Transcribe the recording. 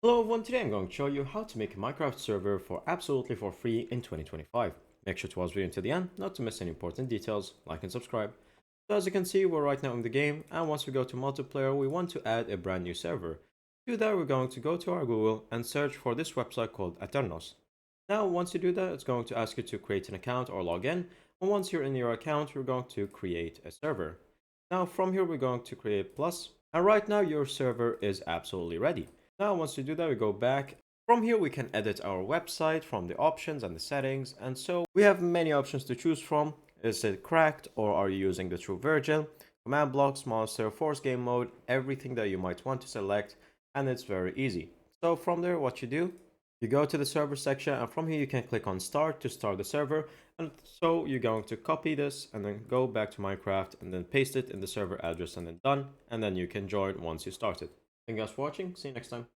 Hello everyone, today I'm going to show you how to make a Minecraft server absolutely for free in 2025. Make sure to watch the video until the end, not to miss any important details, like and subscribe. So as you can see, we're right now in the game, and once we go to multiplayer, we want to add a brand new server. To do that, we're going to go to our Google and search for this website called Aternos. Now, once you do that, it's going to ask you to create an account or log in, and once you're in your account, you're going to create a server. Now, from here, we're going to create plus, and right now your server is absolutely ready. Now, once you do that, we go back. From here, we can edit our website from the options and the settings. And so we have many options to choose from. Is it cracked or are you using the true version? Command blocks, monster, force game mode, everything that you might want to select. And it's very easy. So from there, what you do, you go to the server section and from here you can click on start to start the server. And so you're going to copy this and then go back to Minecraft and then paste it in the server address and then done. And then you can join once you start it. Thank you guys for watching. See you next time.